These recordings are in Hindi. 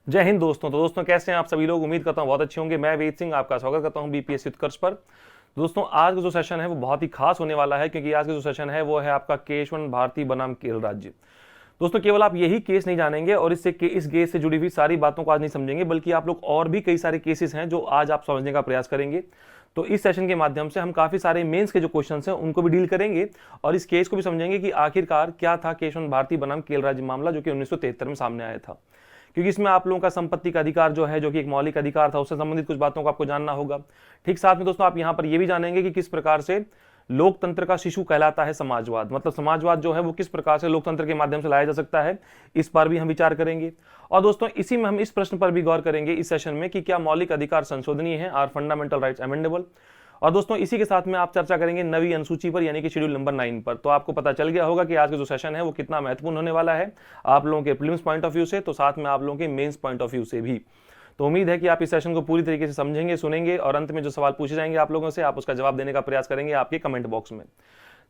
जय हिंद दोस्तों। तो दोस्तों कैसे हैं आप सभी लोग? उम्मीद करता हूं बहुत अच्छे होंगे। मैं वेद सिंह आपका स्वागत करता हूं बीपीएससी उत्कर्ष पर। दोस्तों आज का जो सेशन है वो बहुत ही खास होने वाला है, क्योंकि आज का जो सेशन है वो है आपका केशवन भारती बनाम केरल राज्य। दोस्तों केवल आप यही केस नहीं जानेंगे और इस केस से जुड़ी हुई सारी बातों को आज नहीं समझेंगे, बल्कि आप लोग और भी कई सारे केसेस हैं जो आज आप समझने का प्रयास करेंगे। तो इस सेशन के माध्यम से हम काफी सारे मेंस के जो क्वेश्चंस हैं उनको भी डील करेंगे और इस केस को भी समझेंगे कि आखिरकार क्या था केशवन भारती बनाम केरल राज्य मामला, जो कि 1973 में सामने आया था। क्योंकि इसमें आप लोगों का संपत्ति का अधिकार जो है, जो कि एक मौलिक अधिकार था, उससे संबंधित कुछ बातों को आपको जानना होगा। ठीक साथ में दोस्तों आप यहां पर यह भी जानेंगे कि किस प्रकार से लोकतंत्र का शिशु कहलाता है समाजवाद, मतलब समाजवाद जो है वो किस प्रकार से लोकतंत्र के माध्यम से लाया जा सकता है, इस पर भी हम विचार करेंगे। और दोस्तों इसी में हम इस प्रश्न पर भी गौर करेंगे इस सेशन में कि क्या मौलिक अधिकार संशोधनीय है, आर फंडामेंटल राइट्स अमेंडेबल। और दोस्तों इसी के साथ में आप चर्चा करेंगे नवी अनुसूची पर, यानी कि शेड्यूल नंबर 9 पर। तो आपको पता चल गया होगा कि आज का जो सेशन है वो कितना महत्वपूर्ण होने वाला है आप लोगों के प्रीलिम्स पॉइंट ऑफ व्यू से, तो साथ में आप लोगों के मेंस पॉइंट ऑफ व्यू से भी। तो उम्मीद है कि आप इस सेशन को पूरी तरीके से समझेंगे, सुनेंगे और अंत में जो सवाल पूछे जाएंगे आप लोगों से, आप उसका जवाब देने का प्रयास करेंगे आपके कमेंट बॉक्स में।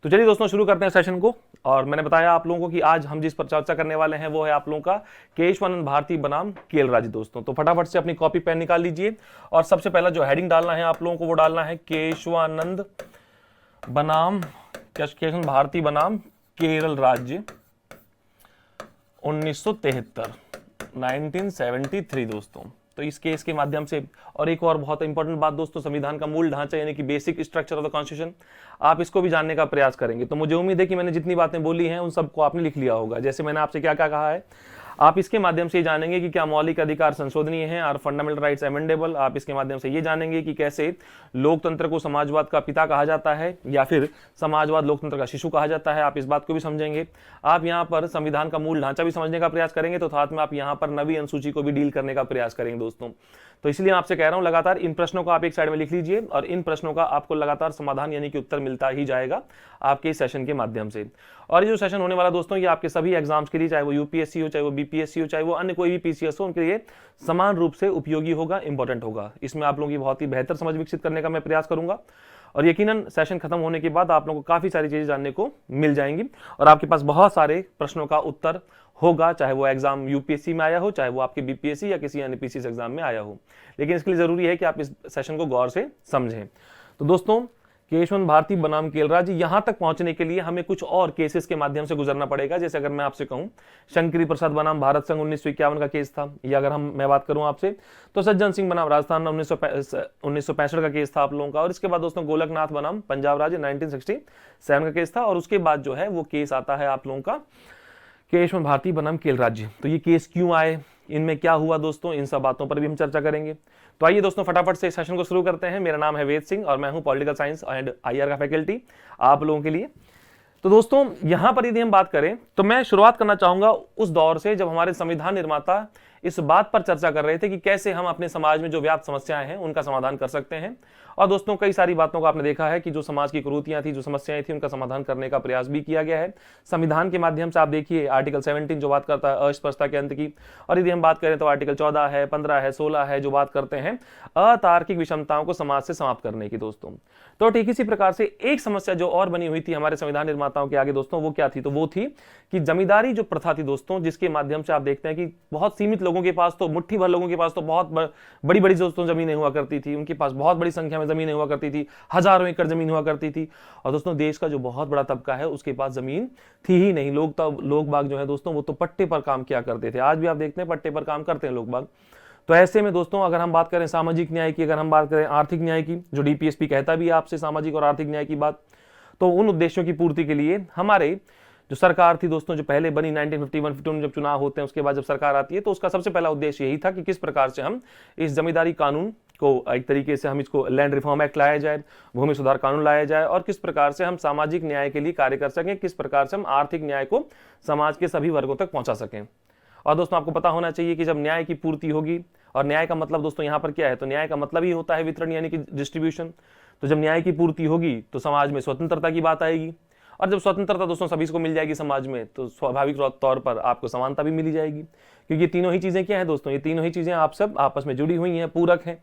तो चलिए दोस्तों शुरू करते हैं सेशन को। और मैंने बताया आप लोगों को कि आज हम जिस पर चर्चा करने वाले हैं वो है आप लोगों का केशवानंद भारती बनाम केरल राज्य। दोस्तों तो फटाफट से अपनी कॉपी पेन निकाल लीजिए और सबसे पहला जो हेडिंग डालना है आप लोगों को वो डालना है केशवानंद बनाम केशवानंद भारती बनाम केरल राज्य 1973 1973। दोस्तों तो इस केस के माध्यम से, और एक और बहुत इंपॉर्टेंट बात दोस्तों, संविधान का मूल ढांचा यानी कि basic structure of the constitution, आप इसको भी जानने का प्रयास करेंगे। तो मुझे उम्मीद है कि मैंने जितनी बातें बोली हैं उन सबको आपने लिख लिया होगा। जैसे मैंने आपसे क्या क्या कहा है, आप इसके माध्यम से ये जानेंगे कि क्या मौलिक अधिकार संशोधनीय है, और फंडामेंटल राइट्स अमेंडेबल। आप इसके माध्यम से ये जानेंगे कि कैसे लोकतंत्र को समाजवाद का पिता कहा जाता है या फिर समाजवाद लोकतंत्र का शिशु कहा जाता है, आप इस बात को भी समझेंगे। आप यहाँ पर संविधान का मूल ढांचा भी समझने का प्रयास करेंगे, तो साथ में आप यहाँ पर नवी अनुसूची को भी डील करने का प्रयास करेंगे। दोस्तों तो इसलिए मैं आपसे कह रहा हूं लगातार इन प्रश्नों को आप एक साइड में लिख लीजिए और इन प्रश्नों का आपको लगातार समाधान यानी कि उत्तर मिलता ही जाएगा आपके इस सेशन के माध्यम से। और ये जो सेशन होने वाला दोस्तों ये आपके सभी एग्जाम्स के लिए, चाहे वो यूपीएससी हो, चाहे वो बीपीएससी हो, चाहे वो अन्य कोई भी पीसीएस हो, उनके लिए समान रूप से उपयोगी होगा, इंपॉर्टेंट होगा। इसमें आप लोगों की बहुत ही बेहतर समझ विकसित करने का मैं प्रयास करूंगा और यकीनन सेशन खत्म होने के बाद आप लोगों को काफी सारी चीजें जानने को मिल जाएंगी और आपके पास बहुत सारे प्रश्नों का उत्तर होगा, चाहे वो एग्जाम यूपीएससी में आया हो, चाहे वो आपके बीपीएससी या किसी अन्य पीसीएस एग्जाम में आया हो। लेकिन इसके लिए जरूरी है कि आप इस सेशन को गौर से समझें। तो दोस्तों केशवन भारती बनाम केरल राज्य, यहां तक पहुंचने के लिए हमें कुछ और केसेस के माध्यम से गुजरना पड़ेगा। जैसे अगर मैं आपसे कहूं शंकरी प्रसाद बनाम भारत संघ 1951 का केस था, या अगर मैं बात करूं आपसे तो सज्जन सिंह बनाम राजस्थान 1965 का केस था आप लोगों का। और इसके बाद दोस्तों गोलकनाथ बनाम पंजाब राज्य 1967 का केस था। और उसके बाद जो है वो केस आता है आप लोगों का केशवन भारती बनाम केरल राज्य। तो ये केस क्यों आए, इनमें क्या हुआ दोस्तों, इन सब बातों पर भी हम चर्चा करेंगे। तो आइए दोस्तों फटाफट से इस सेशन को शुरू करते हैं। मेरा नाम है वेद सिंह और मैं हूं पॉलिटिकल साइंस एंड आईआर का फैकल्टी आप लोगों के लिए। तो दोस्तों यहां पर यदि हम बात करें तो मैं शुरुआत करना चाहूंगा उस दौर से जब हमारे संविधान निर्माता इस बात पर चर्चा कर रहे थे कि कैसे हम अपने समाज में जो व्याप्त समस्याएं हैं उनका समाधान कर सकते हैं। और दोस्तों कई सारी बातों को आपने देखा है कि जो समाज की कुरीतियां थी, जो समस्याएं थी, उनका समाधान करने का प्रयास भी किया गया है संविधान के माध्यम से। आप देखिए आर्टिकल 17 जो बात करता है अस्पष्टता के अंत की, और यदि हम बात करें तो आर्टिकल 14 है, 15 है, 16 है, जो बात करते हैं अतार्किक विषमताओं को समाज से समाप्त करने की। दोस्तों तो ठीक इसी प्रकार से एक समस्या जो और बनी हुई थी हमारे संविधान निर्माताओं के आगे दोस्तों, वो क्या थी? तो वो थी कि जमींदारी जो प्रथा थी दोस्तों, जिसके माध्यम से आप देखते हैं कि बहुत सीमित लोगों के पास, तो मुट्ठी भर लोगों के पास तो बहुत बड़ी बड़ी दोस्तों जमीनें हुआ करती थी, उनके पास बहुत बड़ी संख्या में जमीनें हुआ करती थी, हजारों एकड़ जमीन हुआ करती थी। और दोस्तों देश का जो बहुत बड़ा तबका है उसके पास जमीन थी ही नहीं। लोग बाग जो है दोस्तों वो तो पट्टे पर काम किया करते थे। आज भी आप देखते हैं पट्टे पर काम करते हैं लोग बाग। तो ऐसे में दोस्तों अगर हम बात करें सामाजिक न्याय की, अगर हम बात करें आर्थिक न्याय की, जो डीपीएसपी कहता भी है आपसे सामाजिक और आर्थिक न्याय की बात, तो उन उद्देश्यों की पूर्ति के लिए हमारे जो सरकार थी दोस्तों, जो पहले बनी 1951-52 में जब चुनाव होते हैं उसके बाद जब सरकार आती है, तो उसका सबसे पहला उद्देश्य यही था कि किस प्रकार से हम इस जमींदारी कानून को एक तरीके से हम इसको लैंड रिफॉर्म एक्ट लाया जाए, भूमि सुधार कानून लाया जाए, और किस प्रकार से हम सामाजिक न्याय के लिए कार्य कर सकें, किस प्रकार से हम आर्थिक न्याय को समाज के सभी वर्गों तक पहुंचा सकें। और दोस्तों आपको पता होना चाहिए कि जब न्याय की पूर्ति होगी, और न्याय का मतलब दोस्तों यहाँ पर क्या है, तो न्याय का मतलब ही होता है वितरण यानी कि डिस्ट्रीब्यूशन। तो जब न्याय की पूर्ति होगी तो समाज में स्वतंत्रता की बात आएगी, और जब स्वतंत्रता दोस्तों सभी को मिल जाएगी समाज में, तो स्वाभाविक तौर पर आपको समानता भी मिली जाएगी। क्योंकि ये तीनों ही चीजें क्या है दोस्तों, ये तीनों ही चीजें आप सब आपस में जुड़ी हुई हैं, पूरक हैं।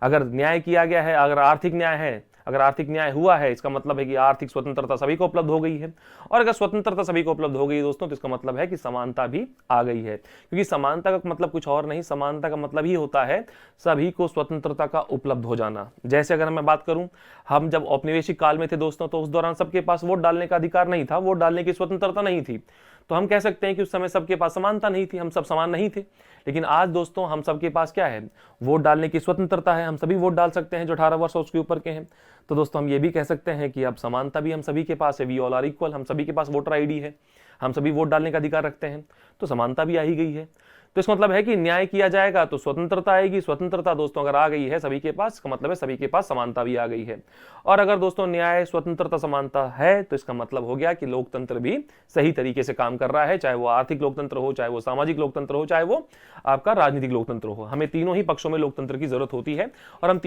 अगर न्याय किया गया है, अगर आर्थिक न्याय है, अगर आर्थिक न्याय हुआ है इसका मतलब है कि आर्थिक स्वतंत्रता सभी को उपलब्ध हो गई है, और अगर स्वतंत्रता सभी को उपलब्ध हो गई दोस्तों तो इसका मतलब है कि समानता भी आ गई है, क्योंकि समानता का मतलब कुछ और नहीं, समानता का मतलब ही होता है सभी को स्वतंत्रता का उपलब्ध हो जाना। जैसे अगर मैं बात करूं, हम जब औपनिवेशिक काल में थे दोस्तों तो उस दौरान सबके पास वोट डालने का अधिकार नहीं था, वोट डालने की स्वतंत्रता नहीं थी, तो हम कह सकते हैं कि उस समय सबके पास समानता नहीं थी, हम सब समान नहीं थे। लेकिन आज दोस्तों हम सबके पास क्या है, वोट डालने की स्वतंत्रता है, हम सभी वोट डाल सकते हैं जो 18 वर्ष और उसके ऊपर के हैं। तो दोस्तों हम ये भी कह सकते हैं कि अब समानता भी हम सभी के पास है, वी ऑल आर इक्वल, हम सभी के पास वोटर आईडी है, हम सभी वोट डालने का अधिकार रखते हैं, तो समानता भी आ ही गई है। तो इसका मतलब है कि न्याय किया जाएगा तो स्वतंत्रता आएगी, स्वतंत्रता दोस्तों अगर आ गई है सभी के पास, इसका मतलब है सभी के पास समानता भी आ गई है। और अगर दोस्तों न्याय, स्वतंत्रता, समानता है तो इसका मतलब हो गया कि लोकतंत्र भी सही तरीके से काम कर रहा है, चाहे वो आर्थिक लोकतंत्र हो, चाहे वो सामाजिक लोकतंत्र हो, चाहे वो आपका राजनीतिक लोकतंत्र हो। हमें तीनों ही पक्षों में लोकतंत्र की जरूरत होती है, और हम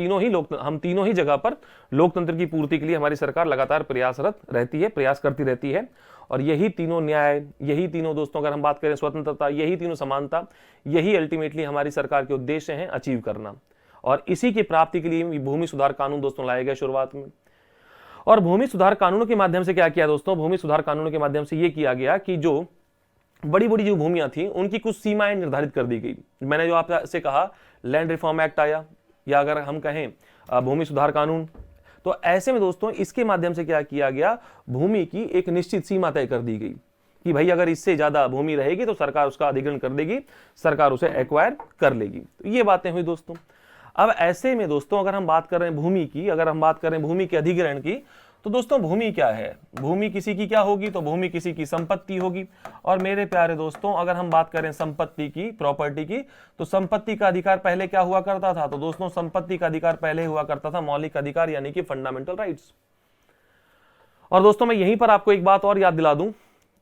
तीनों ही जगह पर लोकतंत्र की पूर्ति के लिए हमारी सरकार लगातार प्रयासरत रहती है, प्रयास करती रहती है। और यही तीनों न्याय, यही तीनों दोस्तों अगर हम बात करें स्वतंत्रता, यही तीनों समानता, यही अल्टीमेटली हमारी सरकार के उद्देश्य हैं अचीव करना। और इसी की प्राप्ति के लिए भूमि सुधार कानून दोस्तों लाए गए शुरुआत में। और भूमि सुधार कानूनों के माध्यम से क्या किया दोस्तों, भूमि सुधार कानूनों के माध्यम से यह किया गया कि जो बड़ी बड़ी जो भूमियां थी उनकी कुछ सीमाएं निर्धारित कर दी गई। मैंने जो आपसे कहा लैंड रिफॉर्म एक्ट आया, या अगर हम कहें भूमि सुधार कानून, तो ऐसे में दोस्तों इसके माध्यम से क्या किया गया, भूमि की एक निश्चित सीमा तय कर दी गई कि भाई अगर इससे ज्यादा भूमि रहेगी तो सरकार उसका अधिग्रहण कर देगी, सरकार उसे एक्वायर कर लेगी। तो ये बातें हुई दोस्तों। अब ऐसे में दोस्तों अगर हम बात कर रहे हैं भूमि की, अगर हम बात करें भूमि के अधिग्रहण की, तो दोस्तों भूमि क्या है, भूमि किसी की क्या होगी, तो भूमि किसी की संपत्ति होगी। और मेरे प्यारे दोस्तों अगर हम बात करें संपत्ति की, प्रॉपर्टी की, तो संपत्ति का अधिकार पहले क्या हुआ करता था, तो दोस्तों संपत्ति का अधिकार पहले हुआ करता था मौलिक अधिकार यानी कि फंडामेंटल राइट्स। और दोस्तों मैं यहीं पर आपको एक बात और याद दिला दूं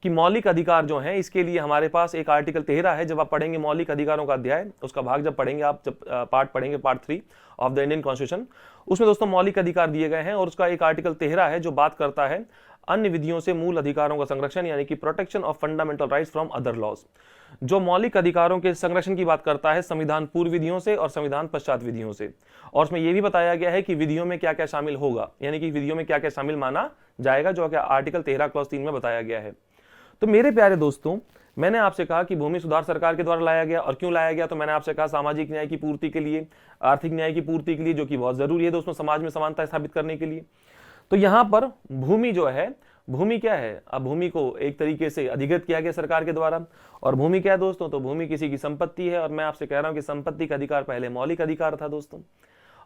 कि मौलिक अधिकार जो हैं इसके लिए हमारे पास एक आर्टिकल 13 है। जब आप पढ़ेंगे मौलिक अधिकारों का अध्याय, उसका भाग जब पढ़ेंगे आप, जब पार्ट पढ़ेंगे part 3 of the Indian constitution, उसमें दोस्तों मौलिक अधिकार दिए गए हैं और उसका एक आर्टिकल 13 है जो बात करता है अन्य विधियों से मूल अधिकारों का संरक्षण यानी कि protection of fundamental rights from other laws. जो मौलिक अधिकारों के संरक्षण की बात करता है संविधान पूर्व विधियों से और संविधान पश्चात विधियों से। और उसमें यह भी बताया गया है कि विधियों में क्या क्या शामिल होगा, यानी कि विधियों में क्या क्या शामिल माना जाएगा, जो कि आर्टिकल 13 क्लॉज 3 में बताया गया है। तो मेरे प्यारे दोस्तों मैंने आपसे कहा कि भूमि सुधार सरकार के द्वारा लाया गया, और क्यों लाया गया, तो मैंने आपसे कहा सामाजिक न्याय की पूर्ति के लिए, आर्थिक न्याय की पूर्ति के लिए, जो कि बहुत जरूरी है दोस्तों समाज में समानता स्थापित करने के लिए। तो यहां पर भूमि जो है, भूमि क्या है, अब भूमि को एक तरीके से अधिकृत किया गया सरकार के द्वारा। और भूमि क्या है दोस्तों, तो भूमि किसी की संपत्ति है। और मैं आपसे कह रहा हूं कि संपत्ति का अधिकार पहले मौलिक अधिकार था दोस्तों,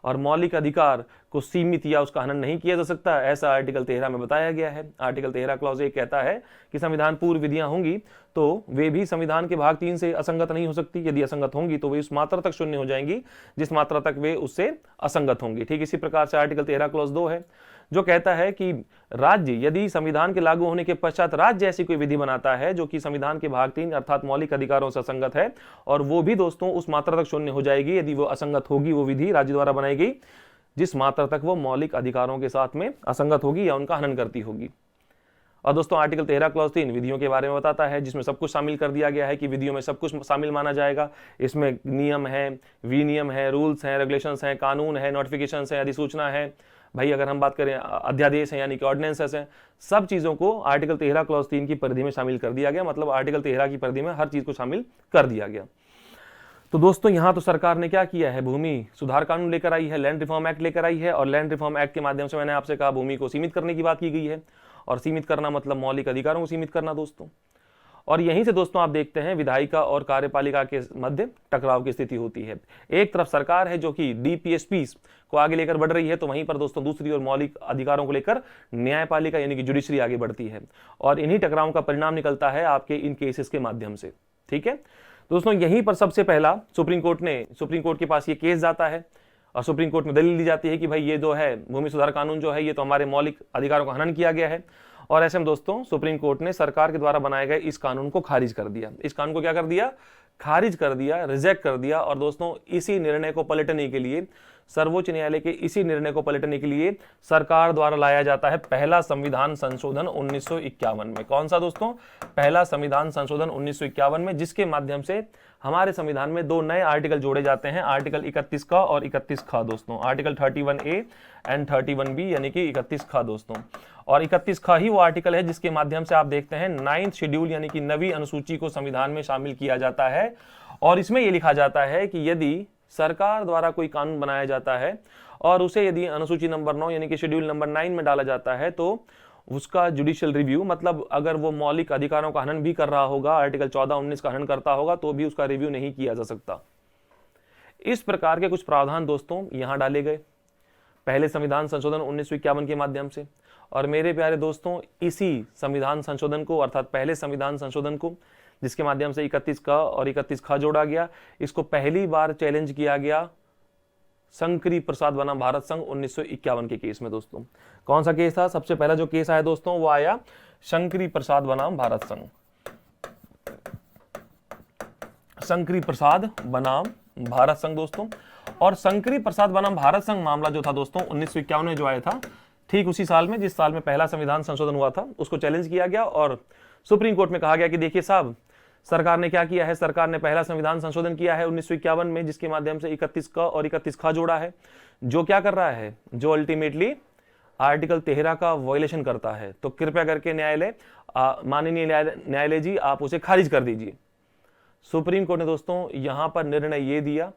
और मौलिक अधिकार को सीमित या उसका हनन नहीं किया जा सकता, ऐसा आर्टिकल 13 में बताया गया है। आर्टिकल 13 क्लॉज 1 कहता है कि संविधान पूर्व विधियां होंगी तो वे भी संविधान के भाग 3 से असंगत नहीं हो सकती, यदि असंगत होंगी तो वे उस मात्रा तक शून्य हो जाएंगी जिस मात्रा तक वे उससे असंगत होंगी। ठीक इसी प्रकार से आर्टिकल 13 क्लॉज 2 है जो कहता है कि राज्य यदि संविधान के लागू होने के पश्चात राज्य ऐसी कोई विधि बनाता है जो कि संविधान के भाग 3 अर्थात मौलिक अधिकारों से असंगत है, और वो भी दोस्तों उस मात्रा तक शून्य हो जाएगी यदि वो असंगत होगी, वो विधि राज्य द्वारा बनाई गई, जिस मात्रा तक वो मौलिक अधिकारों के साथ में असंगत होगी या उनका हनन करती होगी। और दोस्तों आर्टिकल 13 क्लॉज 3 विधियों के बारे में बताता है, जिसमें सब कुछ शामिल कर दिया गया है कि विधियों में सब कुछ शामिल माना जाएगा। इसमें नियम है, विनियम है, रूल्स हैं, रेगुलेशंस हैं, कानून है, नोटिफिकेशंस है, अधिसूचना है, भाई अगर हम बात करें अध्यादेश है यानी कि ऑर्डिनेंसेस हैं, सब चीजों को आर्टिकल 13 क्लॉज 3 की परिधि में शामिल कर दिया गया। मतलब आर्टिकल 13 की परिधि में हर चीज को शामिल कर दिया गया। तो दोस्तों यहां तो सरकार ने क्या किया है, भूमि सुधार कानून लेकर आई है, लैंड रिफॉर्म एक्ट लेकर आई है, और लैंड रिफॉर्म एक्ट के माध्यम से मैंने आपसे कहा भूमि को सीमित करने की बात की गई है, और सीमित करना मतलब मौलिक अधिकारों को सीमित करना दोस्तों। और यहीं से दोस्तों आप देखते हैं विधायिका और कार्यपालिका के मध्य टकराव की स्थिति होती है। एक तरफ सरकार है जो कि डीपीएसपी को आगे लेकर बढ़ रही है, तो वहीं पर दोस्तों दूसरी ओर मौलिक अधिकारों को लेकर न्यायपालिका यानी कि जुडिशरी आगे बढ़ती है, और इन्हीं टकरावों का परिणाम निकलता है आपके इन केसेस के माध्यम से। ठीक है दोस्तों, यहीं पर सबसे पहला सुप्रीम कोर्ट के पास ये केस जाता है, और सुप्रीम कोर्ट में दलील दी जाती है कि भाई ये जो है भूमि सुधार कानून जो है ये तो हमारे मौलिक अधिकारों का हनन किया गया है। और ऐसे में दोस्तों सुप्रीम कोर्ट ने सरकार के द्वारा बनाए गए इस कानून को खारिज कर दिया। इस कानून को क्या कर दिया, खारिज कर दिया, रिजेक्ट कर दिया। और दोस्तों इसी निर्णय को पलटने के लिए सर्वोच्च न्यायालय के इसी निर्णय को पलटने के लिए सरकार द्वारा लाया जाता है पहला संविधान संशोधन 1951 में। कौन सा दोस्तों? पहला संविधान संशोधन 1951 में, जिसके माध्यम से हमारे संविधान में दो नए आर्टिकल जोड़े जाते हैं, आर्टिकल 31 का और 31 खा दोस्तों, आर्टिकल 31A एंड 31B यानी कि 31 खा दोस्तों। और 31 खा ही वो आर्टिकल है जिसके माध्यम से आप देखते हैं 9th शेड्यूल यानी कि 9वीं अनुसूची को संविधान में शामिल किया जाता है। और इसमें यह लिखा जाता है कि यदि सरकार द्वारा कोई कानून बनाया जाता है और उसे यदि अनुसूची नंबर 9 यानी कि शेड्यूल नंबर 9 में डाला जाता है तो उसका जुडिशियल रिव्यू, मतलब अगर वो मौलिक अधिकारों का हनन भी कर रहा होगा, आर्टिकल 14-19 का हनन करता होगा, तो भी उसका रिव्यू नहीं किया जा सकता। इस प्रकार के कुछ प्रावधान दोस्तों यहां डाले गए पहले संविधान संशोधन 1951 के माध्यम से। और मेरे प्यारे दोस्तों, इसी संविधान संशोधन को अर्थात पहले संविधान संशोधन को जिसके माध्यम से 31 का और 31 खा जोड़ा गया, इसको पहली बार चैलेंज किया गया शंकरी प्रसाद बनाम भारत संघ 1951 के केस में दोस्तों। कौन सा केस था? सबसे पहला जो केस आया दोस्तों वो आया शंकरी प्रसाद बनाम भारत संघ, शंकरी प्रसाद बनाम भारत संघ दोस्तों। और शंकरी प्रसाद बनाम भारत संघ मामला जो था दोस्तों 1951 में जो आया था, ठीक उसी साल में जिस साल में पहला संविधान संशोधन हुआ था, उसको चैलेंज किया गया और सुप्रीम कोर्ट में कहा गया कि देखिए साहब, सरकार ने क्या किया है, सरकार ने पहला संविधान संशोधन किया है 1951 में जिसके माध्यम से 31 का और 31 खा जोड़ा है, जो क्या कर रहा है, जो अल्टीमेटली आर्टिकल 13 का वायलेशन करता है। तो कृपया करके न्यायालय, माननीय न्यायालय जी, आप उसे खारिज कर दीजिए। सुप्रीम कोर्ट ने दोस्तों यहां पर निर्णय यह दिया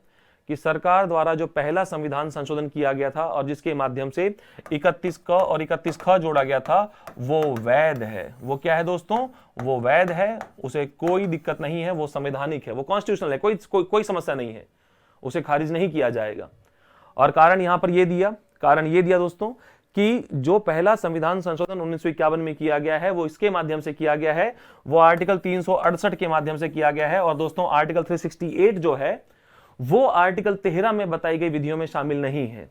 कि सरकार द्वारा जो पहला संविधान संशोधन किया गया था और जिसके माध्यम से 31 का और 31 खा जोड़ा गया था, वो वैध है। वो क्या है दोस्तों? वो वैध है, उसे कोई दिक्कत नहीं है, वो संवैधानिक है, वो कॉन्स्टिट्यूशनल है, कोई समस्या नहीं है, उसे खारिज नहीं किया जाएगा। और कारण यहां पर कारण ये दिया दोस्तों कि जो पहला संविधान संशोधन 1951 में किया गया है वो इसके माध्यम से किया गया है, वो आर्टिकल 368 के माध्यम से किया गया है। और दोस्तों आर्टिकल 368 जो है वो आर्टिकल 13 में बताई गई विधियों में शामिल नहीं है।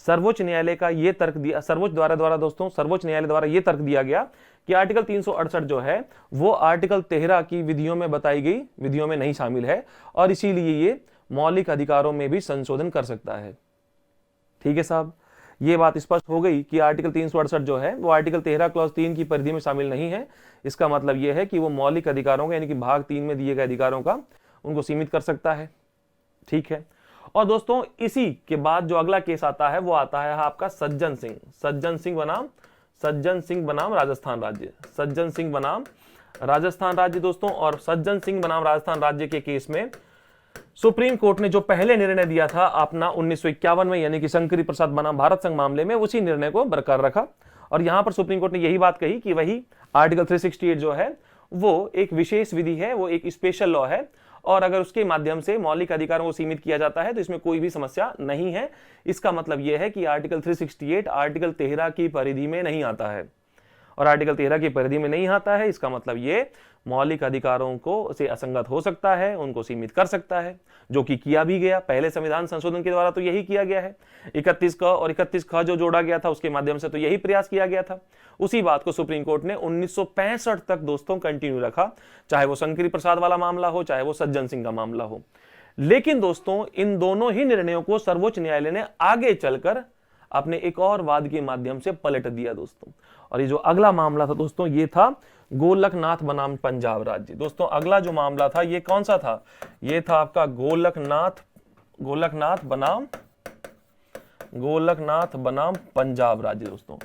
सर्वोच्च न्यायालय का यह तर्क दिया, सर्वोच्च न्यायालय द्वारा यह तर्क दिया गया कि आर्टिकल 368 जो है वो आर्टिकल 13 की विधियों में बताई गई विधियों में नहीं शामिल है और इसीलिए ये मौलिक अधिकारों में भी संशोधन कर सकता है। ठीक है साहब, ये बात स्पष्ट हो गई कि आर्टिकल 368 जो है वो आर्टिकल 13 क्लॉज 3 की परिधि में शामिल नहीं है। इसका मतलब यह है कि वो मौलिक अधिकारों का यानी कि भाग 3 में दिए गए अधिकारों का उनको सीमित कर सकता है। ठीक है। और दोस्तों इसी के बाद जो अगला केस आता है वो आता है आपका सज्जन सिंह बनाम राजस्थान राज्य, सज्जन सिंह बनाम राजस्थान राज्य दोस्तों। और सज्जन सिंह बनाम राजस्थान राज्य के केस में सुप्रीम कोर्ट ने जो पहले निर्णय दिया था अपना 1951 में यानी कि शंकरी प्रसाद बनाम भारत संघ मामले में, उसी निर्णय को बरकरार रखा। और यहां पर सुप्रीम कोर्ट ने यही बात कही कि वही आर्टिकल 368 जो है वो एक विशेष विधि है, वो एक स्पेशल लॉ है और अगर उसके माध्यम से मौलिक अधिकारों को सीमित किया जाता है तो इसमें कोई भी समस्या नहीं है। इसका मतलब यह है कि आर्टिकल 368 आर्टिकल 13 की परिधि में नहीं आता है और आर्टिकल 13 की परिधि में नहीं आता है, इसका मतलब ये मौलिक अधिकारों को से असंगत हो सकता है, उनको सीमित कर सकता है, जो कि किया भी गया पहले संविधान संशोधन के द्वारा। तो यही किया गया है, 31 का और 31 खा जो जोड़ा गया था उसके माध्यम से तो यही प्रयास किया गया था। उसी बात को सुप्रीम कोर्ट ने 1965 तक दोस्तों कंटिन्यू रखा, चाहे वो शंकरी प्रसाद वाला मामला हो, चाहे वो सज्जन सिंह का मामला हो। लेकिन दोस्तों इन दोनों ही निर्णयों को सर्वोच्च न्यायालय ने आगे चलकर अपने एक और वाद के माध्यम से पलट दिया दोस्तों। और ये जो अगला मामला था दोस्तों ये था गोलकनाथ बनाम पंजाब राज्य। दोस्तों अगला जो मामला था ये कौन सा था? ये था आपका गोलकनाथ बनाम पंजाब राज्य दोस्तों।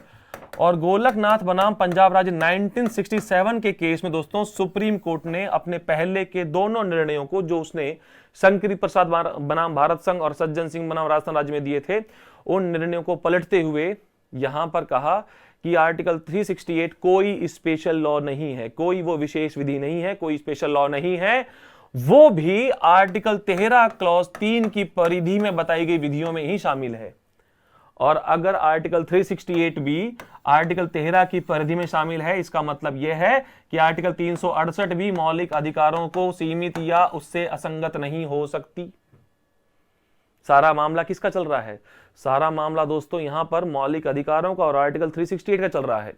और गोलकनाथ बनाम पंजाब राज्य 1967 के केस में दोस्तों सुप्रीम कोर्ट ने अपने पहले के दोनों निर्णयों को, जो उसने शंकरी प्रसाद बनाम भारत संघ और सज्जन सिंह बनाम राजस्थान राज्य में दिए थे, उन निर्णयों को पलटते हुए यहां पर कहा कि आर्टिकल 368 कोई स्पेशल लॉ नहीं है, कोई वो विशेष विधि नहीं है, कोई स्पेशल लॉ नहीं है, वो भी आर्टिकल 13 क्लॉज 3 की परिधि में बताई गई विधियों में ही शामिल है। और अगर आर्टिकल 368 भी आर्टिकल 13 की परिधि में शामिल है, इसका मतलब यह है कि आर्टिकल 368 भी मौलिक अधिकारों को सीमित या उससे असंगत नहीं हो सकती। सारा मामला किसका चल रहा है? सारा मामला दोस्तों यहां पर मौलिक अधिकारों का और आर्टिकल 368 का चल रहा है।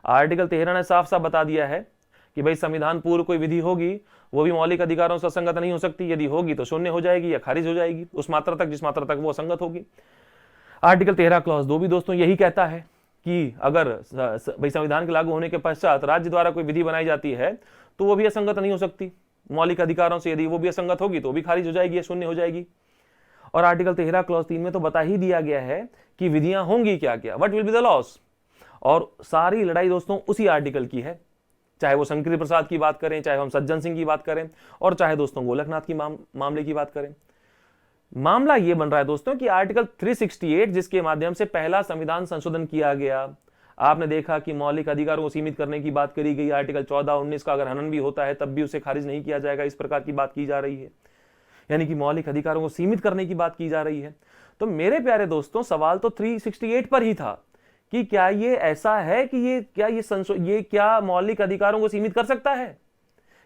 आर्टिकल 13 ने साफ साफ बता दिया है कि भाई संविधान पूर्व कोई विधि होगी वो भी मौलिक अधिकारों से असंगत नहीं हो सकती, यदि होगी तो शून्य हो जाएगी या खारिज हो जाएगी उस मात्रा तक जिस मात्रा तक वो असंगत होगी। आर्टिकल 13 क्लॉज 2 भी दोस्तों यही कहता है कि अगर भाई संविधान के लागू होने के पश्चात राज्य द्वारा कोई विधि बनाई जाती है तो वो भी असंगत नहीं हो सकती मौलिक अधिकारों से। यदि वो भी असंगत होगी तो भी खारिज हो जाएगी, शून्य हो जाएगी। और आर्टिकल 13 क्लॉज 3 में तो बता ही दिया गया है कि विधियां होंगी क्या क्या, what will be the loss. और सारी लड़ाई दोस्तों उसी आर्टिकल की है, चाहे वो शंकर प्रसाद की बात करें, चाहे हम सज्जन सिंह की बात करें, और चाहे दोस्तों गोलकनाथ की मामले की बात करें। मामला ये बन रहा है दोस्तों कि आर्टिकल 368 जिसके माध्यम से पहला संविधान संशोधन किया गया, आपने देखा कि मौलिक अधिकारों को सीमित करने की बात करी गई। आर्टिकल 14, 19 का अगर हनन भी होता है तब भी उसे खारिज नहीं किया जाएगा, इस प्रकार की बात की जा रही है। यानी कि मौलिक अधिकारों को सीमित करने की बात की जा रही है। तो मेरे प्यारे दोस्तों सवाल तो 368 पर ही था कि क्या ये ऐसा है कि ये क्या मौलिक अधिकारों को सीमित कर सकता है,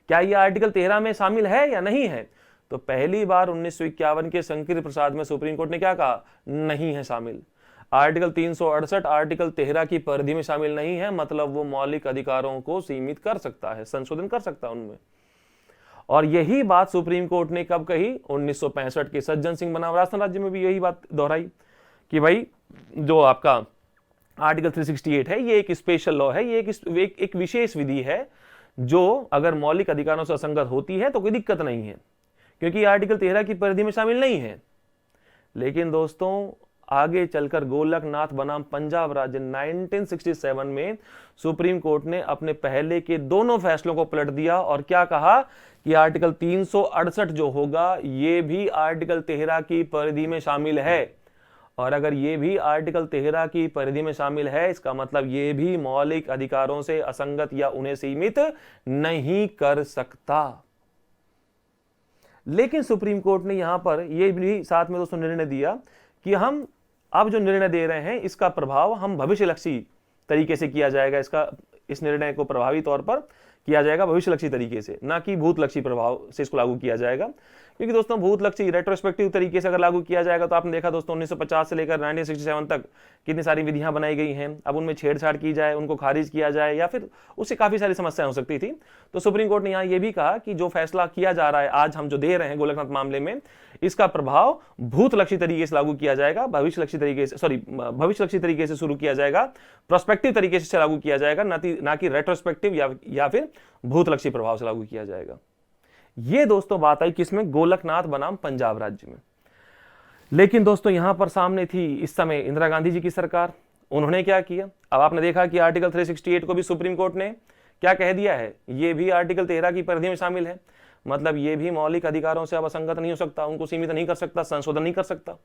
क्या ये आर्टिकल 13 में शामिल है या नहीं है। तो पहली बार 1951 के शंकर प्रसाद में सुप्रीम कोर्ट ने क्या कहा, नहीं है शामिल। आर्टिकल 368 आर्टिकल 13 की परिधि में शामिल नहीं है, मतलब वो मौलिक अधिकारों को सीमित कर सकता है, संशोधन कर सकता है उनमें। और यही बात सुप्रीम कोर्ट ने कब कही, 1965 के सज्जन सिंह बनाम राजस्थान राज्य में भी यही बात दोहराई कि भाई जो आपका आर्टिकल 368 है ये एक स्पेशल लॉ है, ये एक विशेष विधि है जो अगर मौलिक अधिकारों से असंगत होती है तो कोई दिक्कत नहीं है, क्योंकि आर्टिकल 13 की परिधि में शामिल नहीं है। लेकिन दोस्तों आगे चलकर गोलकनाथ बनाम पंजाब राज्य 1967 में सुप्रीम कोर्ट ने अपने पहले के दोनों फैसलों को पलट दिया और क्या कहा कि आर्टिकल 368 जो होगा ये भी आर्टिकल 13 की परिधि में शामिल है। और अगर ये भी आर्टिकल 13 की परिधि में शामिल है, इसका मतलब ये भी मौलिक अधिकारों से असंगत या उन्हें सीमित नहीं कर सकता। लेकिन सुप्रीम कोर्ट ने यहां पर यह भी साथ में दोस्तों निर्णय दिया कि हम अब जो निर्णय दे रहे हैं इसका प्रभाव हम भविष्यलक्षी तरीके से किया जाएगा, इस निर्णय को प्रभावी तौर पर किया जाएगा भविष्यलक्षी तरीके से, ना कि भूतलक्षी प्रभाव से इसको लागू किया जाएगा। क्योंकि दोस्तों भूतलक्षी रेट्रोस्पेक्टिव तरीके से अगर लागू किया जाएगा तो आपने देखा दोस्तों 1950 से लेकर 1967 तक कितनी सारी विधियां बनाई गई हैं। अब उनमें छेड़छाड़ की जाए, उनको खारिज किया जाए या फिर उससे काफी सारी समस्याएं हो सकती थी। तो सुप्रीम कोर्ट ने यहां यह भी कहा कि जो फैसला किया जा रहा है आज हम जो दे रहे हैं गोलकनाथ मामले में, इसका प्रभाव भूतलक्षी तरीके से लागू किया जाएगा, भविष्यलक्षी तरीके से शुरू किया जाएगा, प्रोस्पेक्टिव तरीके से लागू किया जाएगा, ना कि रेट्रोस्पेक्टिव या फिर भूतलक्षी प्रभाव से लागू किया जाएगा। ये दोस्तों बात आई किसमें, गोलकनाथ बनाम पंजाब राज्य में। लेकिन दोस्तों यहां पर सामने थी इस समय इंदिरा गांधी जी की सरकार। उन्होंने क्या किया, अब आपने देखा कि आर्टिकल 368 को भी सुप्रीम कोर्ट ने क्या कह दिया है, ये भी आर्टिकल 13 की परिधि में शामिल है, मतलब ये भी मौलिक अधिकारों से अब असंगत नहीं हो सकता, उनको सीमित नहीं कर सकता, संशोधन नहीं कर सकता।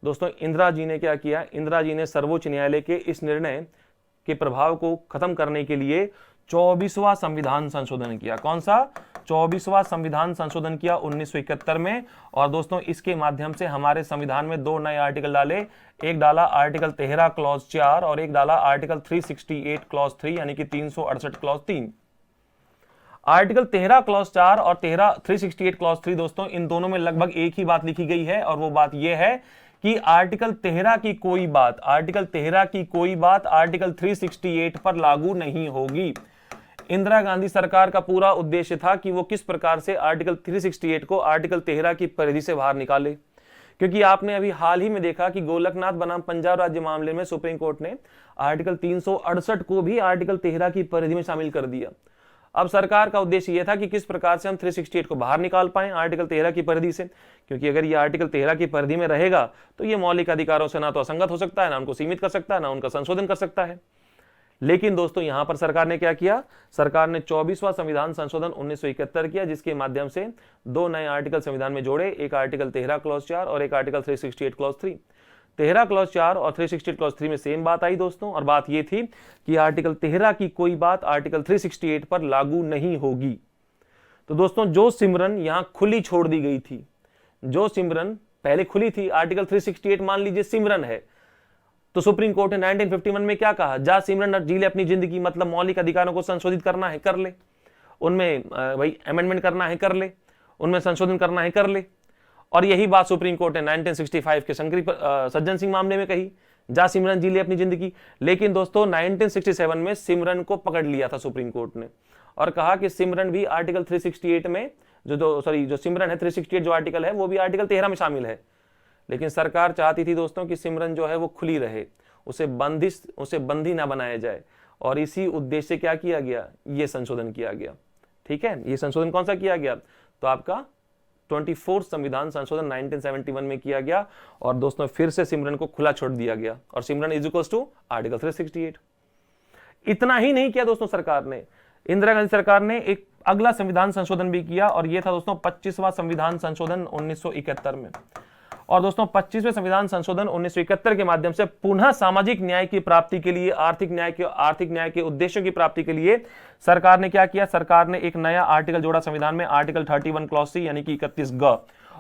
दोस्तों इंदिरा जी ने क्या किया, इंदिरा जी ने सर्वोच्च न्यायालय के इस निर्णय के प्रभाव को खत्म करने के लिए 24वां संविधान संशोधन किया। कौन सा, 24वां संविधान संशोधन किया 1971 में। और दोस्तों इसके माध्यम से हमारे संविधान में दो नए आर्टिकल डाले, एक डाला आर्टिकल 13 क्लॉज 4 और एक डाला आर्टिकल 368 क्लॉज 3 यानी कि 368 क्लॉज 3। आर्टिकल 13 क्लॉज 4 और 368 क्लॉज 3 दोस्तों इन दोनों में लगभग एक ही बात लिखी गई है, और वो बात यह है कि आर्टिकल 13 की कोई बात आर्टिकल 368 पर लागू नहीं होगी। इंदिरा गांधी सरकार का पूरा उद्देश्य था कि वो किस प्रकार से आर्टिकल 368 को आर्टिकल 13 की परिधि से बाहर निकाले, क्योंकि आपने अभी हाल ही में देखा कि गोलकनाथ बनाम पंजाब राज्य मामले में सुप्रीम कोर्ट ने आर्टिकल 368 को भी आर्टिकल 13 की परिधि में शामिल कर दिया। अब सरकार का उद्देश्य यह था कि किस प्रकार से हम 368 को बाहर निकाल पाएं आर्टिकल 13 की परिधि से, क्योंकि अगर ये आर्टिकल 13 की परिधि में रहेगा तो ये मौलिक अधिकारों से ना तो असंगत हो सकता है, ना उनको सीमित कर सकता है, ना उनका संशोधन कर सकता है। लेकिन दोस्तों यहां पर सरकार ने क्या किया, सरकार ने 24वां संविधान संशोधन 1971 किया, जिसके माध्यम से दो नए आर्टिकल संविधान में जोड़े, एक आर्टिकल 13 क्लॉज 4 और एक आर्टिकल 368 क्लॉज 3। 13 क्लॉज 4 और 368 क्लॉज 3 में सेम बात आई दोस्तों, और बात यह थी कि आर्टिकल 13 की कोई बात आर्टिकल 368 पर लागू नहीं होगी। तो दोस्तों जो सिमरन यहां खुली छोड़ दी गई थी, जो सिमरन पहले खुली थी, आर्टिकल 368 मान लीजिए सिमरन है, तो सुप्रीम कोर्ट ने 1951 में क्या कहा, जा सिमरन जी ले अपनी जिंदगी, मतलब मौलिक अधिकारों को संशोधित करना है कर ले, उनमें भाई अमेंडमेंट करना है कर ले, उनमें संशोधन करना है कर ले। और यही बात सुप्रीम कोर्ट ने 1965 के सज्जन सिंह मामले में कही, जा सिमरन जी ले अपनी जिंदगी। लेकिन दोस्तों 1967 में सिमरन को पकड़ लिया था सुप्रीम कोर्ट ने और कहा कि सिमरन भी आर्टिकल 368 में जो सिमरन है 368 जो आर्टिकल है वो भी आर्टिकल 13 में शामिल है। लेकिन सरकार चाहती थी दोस्तों कि सिमरन जो है वो खुली रहे, उसे बंदी ना बनाया जाए, और इसी उद्देश्य से क्या किया गया, ये संशोधन किया गया। ठीक है, ये संशोधन कौन सा किया गया, तो आपका 24 संविधान संशोधन 1971 में किया गया, और दोस्तों फिर से सिमरन को खुला छोड़ दिया गया, और सिमरन इज इक्वल्स टू आर्टिकल 368। इतना ही नहीं किया दोस्तों, सरकार ने, इंदिरा गांधी सरकार ने एक अगला संविधान संशोधन भी किया, और यह था दोस्तों 25वां संविधान संशोधन 1971 में। और दोस्तों 25वें संविधान संशोधन 1971 के माध्यम से पुनः सामाजिक न्याय की प्राप्ति के लिए, आर्थिक न्याय के उद्देश्यों की प्राप्ति के लिए सरकार ने क्या किया, सरकार ने एक नया आर्टिकल जोड़ा संविधान में, आर्टिकल 31 क्लॉज सी यानी कि 31 ग,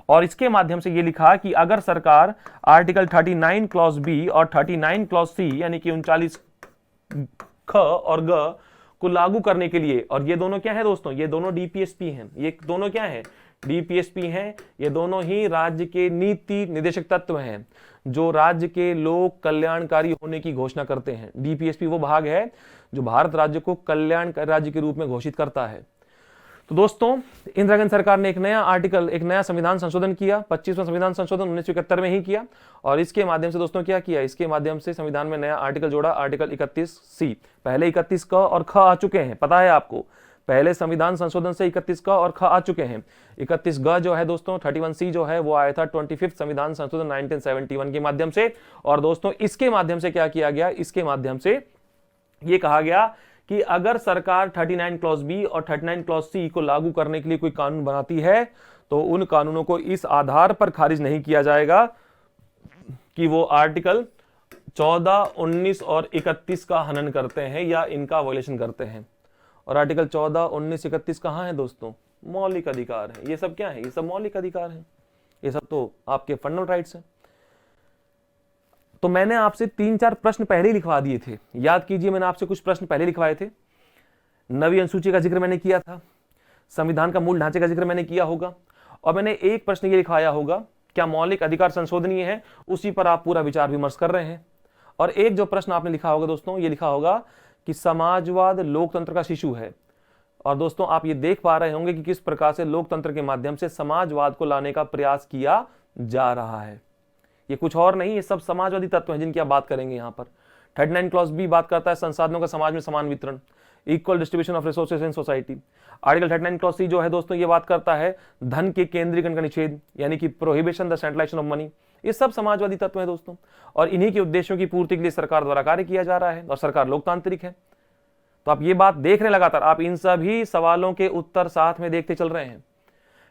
और इसके माध्यम से यह लिखा कि अगर सरकार आर्टिकल 39 क्लॉज बी और 39 क्लॉज सी यानी कि 39 ख और ग को लागू करने के लिए, और ये दोनों क्या है दोस्तों, ये दोनों डीपीएसपी हैं, ये दोनों क्या है, डीपीएसपी हैं, ये दोनों ही राज्य के नीति निर्देशक तत्व हैं जो राज्य के लोक कल्याणकारी होने की घोषणा करते हैं। डीपीएसपी वो भाग है जो भारत राज्य को कल्याणकारी राज्य के रूप में घोषित करता है। तो दोस्तों इंदिरा गांधी सरकार ने एक नया संविधान संशोधन किया, 25वां संविधान संशोधन 1971 में ही किया, और इसके माध्यम से दोस्तों क्या किया, इसके माध्यम से संविधान में नया आर्टिकल जोड़ा, आर्टिकल 31 सी। पहले 31 क और ख आ चुके हैं, पता है आपको, पहले संविधान संशोधन से 31 क और ख आ चुके हैं। 31 ग जो है दोस्तों 31 सी जो है वो आया था 25th संविधान संशोधन 1971 के माध्यम से, और दोस्तों इसके माध्यम से क्या किया गया, इसके माध्यम से ये कहा गया कि अगर सरकार 39 क्लॉज बी और 39 क्लॉज सी को लागू करने के लिए कोई कानून बनाती है तो उन कानूनों को इस आधार पर खारिज नहीं किया जाएगा कि वो आर्टिकल 14, 19 और 31 का हनन करते हैं या इनका वायलेशन करते हैं। और आर्टिकल 14, 19, 31 कहां है दोस्तों, मौलिक अधिकार है। ये सब क्या है, ये सब मौलिक अधिकार है, ये सब तो आपके फंडामेंटल राइट्स हैं। तो मैंने आपसे 3-4 प्रश्न पहले ही लिखवा दिए थे, याद कीजिए, मैंने आपसे कुछ प्रश्न पहले लिखवाए थे। नवी अनुसूची का जिक्र मैंने किया था, संविधान का मूल ढांचे का जिक्र मैंने किया होगा, और मैंने एक प्रश्न ये लिखवाया होगा, क्या मौलिक अधिकार संशोधनीय है, उसी पर आप पूरा विचार विमर्श कर रहे हैं। और एक जो प्रश्न आपने लिखा होगा दोस्तों, ये लिखा होगा कि समाजवाद लोकतंत्र का शिशु है। और दोस्तों आप ये देख पा रहे होंगे कि किस प्रकार से लोकतंत्र के माध्यम से समाजवाद को लाने का प्रयास किया जा रहा है। ये कुछ और नहीं, ये सब समाजवादी तत्व हैं जिनकी आप बात करेंगे यहाँ पर। 39 क्लॉज बी बात करता है संसाधनों का समाज में समान वितरण, equal distribution of resources in society. Article 39 clause C जो है दोस्तों ये बात करता है धन के केंद्रीकरण का निषेध, यानी कि prohibition the centralisation of money. ये सब समाजवादी तत्व है दोस्तों, और इन्हीं के उद्देश्यों की पूर्ति के लिए सरकार द्वारा कार्य किया जा रहा है, और सरकार लोकतांत्रिक है। तो आप ये बात देख रहे हैं लगातार, आप इन सभी सवालों के उत्तर साथ में देखते चल रहे हैं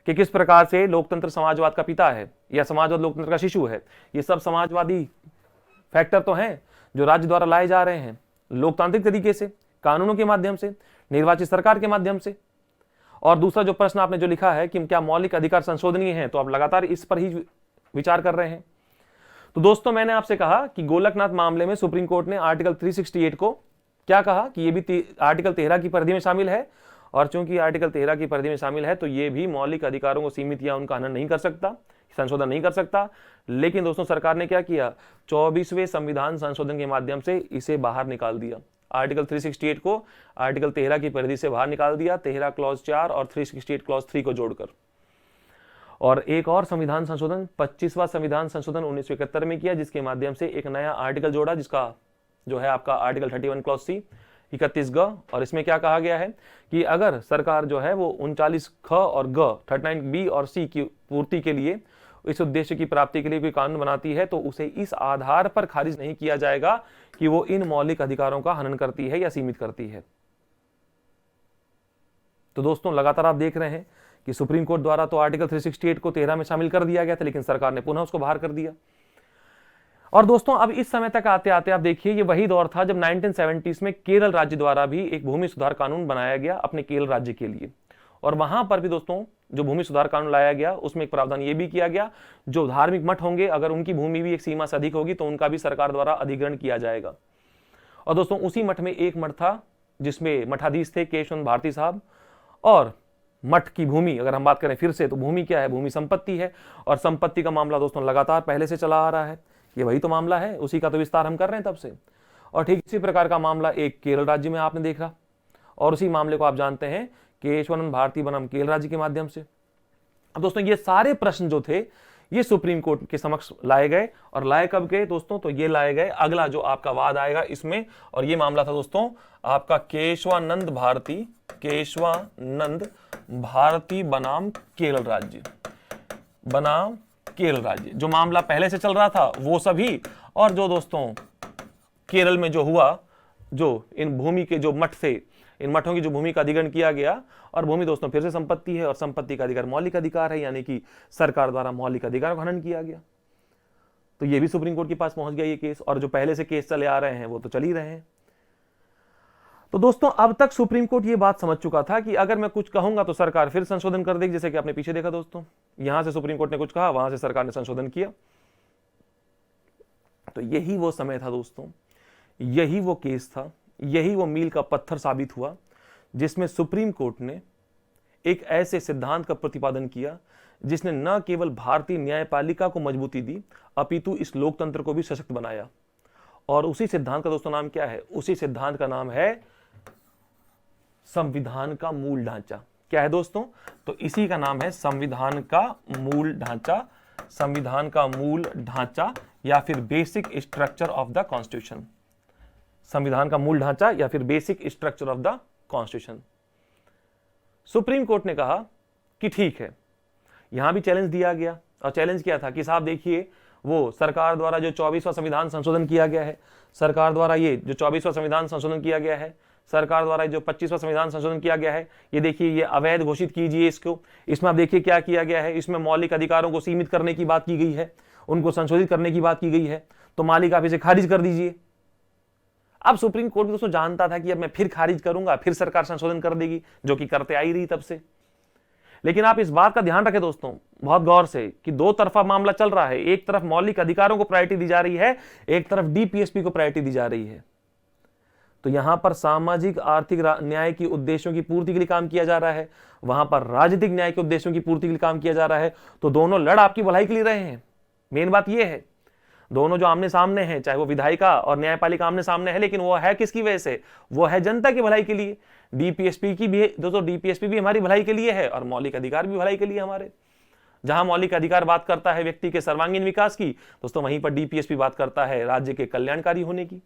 कि किस प्रकार से लोकतंत्र समाजवाद का पिता है या समाजवाद लोकतंत्र का शिशु है। ये सब समाजवादी फैक्टर तो हैं जो राज्य द्वारा लाए जा रहे हैं लोकतांत्रिक तरीके से, कानूनों के माध्यम से, निर्वाचित सरकार के माध्यम से। और दूसरा जो प्रश्न आपने जो लिखा है कि क्या मौलिक अधिकार संशोधनीय है, तो आप लगातार इस पर ही विचार कर रहे हैं। तो दोस्तों मैंने आपसे कहा कि गोलकनाथ मामले में सुप्रीम कोर्ट ने आर्टिकल 368 को क्या कहा कि ये भी आर्टिकल 13 की परिधि में शामिल है, और चूंकि आर्टिकल 13 की परिधि में शामिल है तो ये भी मौलिक अधिकारों को सीमित या उनका हनन नहीं कर सकता, संशोधन नहीं कर सकता। लेकिन दोस्तों सरकार ने क्या किया, 24वें संविधान संशोधन के माध्यम से इसे बाहर निकाल दिया। आर्टिकल 368 को आर्टिकल 13 की परिधि से बाहर निकाल दिया, 13 क्लॉज 4 और 368 क्लॉज 3 को जोड़कर। और एक और संविधान संशोधन 25वां संविधान संशोधन 1971 में किया, जिसके माध्यम से एक नया आर्टिकल जोड़ा, जिसका जो है आपका आर्टिकल 31 क्लॉज सी 31 ग। और इसमें क्या कहा गया है कि अगर सरकार जो है वो 39 ख और ग 39 बी और सी की पूर्ति के लिए, इस उद्देश्य की प्राप्ति के लिए कोई कानून बनाती है तो उसे इस आधार पर खारिज नहीं किया जाएगा कि वो इन मौलिक अधिकारों का हनन करती है या सीमित करती है। तो दोस्तों लगातार आप देख रहे हैं कि सुप्रीम कोर्ट द्वारा तो आर्टिकल 368 को 13 में शामिल कर दिया गया था, लेकिन सरकार ने पुनः उसको बाहर कर दिया। और दोस्तों अब इस समय तक आते आते आप देखिए ये वही दौर था जब 1970s में केरल राज्य द्वारा भी एक भूमि सुधार कानून बनाया गया अपने केरल राज्य के लिए। और वहां पर भी दोस्तों जो भूमि सुधार कानून लाया गया उसमें एक प्रावधान ये भी किया गया, जो धार्मिक मठ होंगे अगर उनकी भूमि भी एक सीमा से अधिक होगी तो उनका भी सरकार द्वारा अधिग्रहण किया जाएगा। और दोस्तों उसी मठ में एक मठ था जिसमें मठाधीश थे केशवचंद्र भारती साहब। और मठ की भूमि अगर हम बात करें फिर से तो भूमि क्या है, भूमि संपत्ति है, और संपत्ति का मामला दोस्तों लगातार पहले से चला आ रहा है। ये वही तो मामला है, उसी का तो विस्तार हम कर रहे हैं तब से। और ठीक इसी प्रकार का मामला एक केरल राज्य में आपने देखा, और उसी मामले को आप जानते हैं केशवानंद भारती बनाम केरल राज्य के माध्यम से। अब दोस्तों ये सारे प्रश्न जो थे ये सुप्रीम कोर्ट के समक्ष लाए गए। और लाए कब गए दोस्तों? तो ये लाए गए अगला जो आपका वाद आएगा इसमें, और ये मामला था दोस्तों आपका केशवानंद भारती बनाम केरल राज्य। जो मामला पहले से चल रहा था वो सभी, और जो दोस्तों केरल में जो हुआ, जो इन भूमि के जो मठ थे, इन मठों की जो भूमि का अधिग्रहण किया गया, और भूमि दोस्तों फिर से संपत्ति है, और संपत्ति का अधिकार मौलिक अधिकार है, यानी कि सरकार द्वारा मौलिक अधिकार का हनन किया गया। तो ये भी सुप्रीम कोर्ट के पास पहुंच गया ये केस, और जो पहले से केस चले आ रहे हैं वो तो चल ही रहे हैं। तो दोस्तों अब तक सुप्रीम कोर्ट ये बात समझ चुका था कि अगर मैं कुछ कहूंगा तो सरकार फिर संशोधन कर देगी, जैसे कि आपने पीछे देखा दोस्तों, यहां से सुप्रीम कोर्ट ने कुछ कहा, वहां से सरकार ने संशोधन किया। तो यही वो समय था दोस्तों, यही वो केस था, यही वो मील का पत्थर साबित हुआ जिसमें सुप्रीम कोर्ट ने एक ऐसे सिद्धांत का प्रतिपादन किया जिसने न केवल भारतीय न्यायपालिका को मजबूती दी, अपितु इस लोकतंत्र को भी सशक्त बनाया। और उसी सिद्धांत का दोस्तों नाम क्या है? उसी सिद्धांत का नाम है संविधान का मूल ढांचा। क्या है दोस्तों? तो इसी का नाम है संविधान का मूल ढांचा, संविधान का मूल ढांचा या फिर basic structure of the constitution. संविधान का मूल ढांचा या फिर basic structure of the constitution. Supreme court ने कहा कि ठीक है, यहां भी चैलेंज दिया गया, और चैलेंज क्या था कि साहब देखिए, वो सरकार द्वारा जो 24वां संविधान संशोधन किया गया है, सरकार द्वारा ये जो 24वां संविधान संशोधन किया गया है, सरकार द्वारा जो 25वां संविधान संशोधन किया गया है, ये देखिए ये अवैध घोषित कीजिए इसको। इसमें आप देखिए क्या किया गया है, इसमें मौलिक अधिकारों को सीमित करने की बात की गई है, उनको संशोधित करने की बात की गई है, तो मालिक आप इसे खारिज कर दीजिए। अब सुप्रीम कोर्ट दोस्तों जानता था कि अब मैं फिर खारिज करूंगा, फिर सरकार संशोधन कर देगी, जो कि करते आई रही तब से। लेकिन आप इस बात का ध्यान रखें दोस्तों बहुत गौर से कि दो तरफा मामला चल रहा है। एक तरफ मौलिक अधिकारों को प्रायोरिटी दी जा रही है, एक तरफ डीपीएसपी को प्रायोरिटी दी जा रही है। तो यहां पर सामाजिक आर्थिक न्याय की उद्देश्यों की पूर्ति के लिए काम किया जा रहा है, वहां पर राजनीतिक न्याय के उद्देश्यों की पूर्ति के लिए काम किया जा रहा है। तो दोनों लड़ आपकी भलाई के लिए रहे हैं। मेन बात यह है, दोनों जो आमने सामने हैं, चाहे वो विधायिका और न्यायपालिका आमने सामने है, लेकिन वो है किसकी वजह से? वो है जनता की भलाई के लिए। डीपीएसपी की भी दोस्तों, डीपीएसपी भी हमारी भलाई के लिए है, और मौलिक अधिकार भी भलाई के लिए हमारे। जहां मौलिक अधिकार बात करता है व्यक्ति के सर्वांगीण विकास की, दोस्तों वहीं पर डीपीएसपी बात करता है राज्य के कल्याणकारी होने की।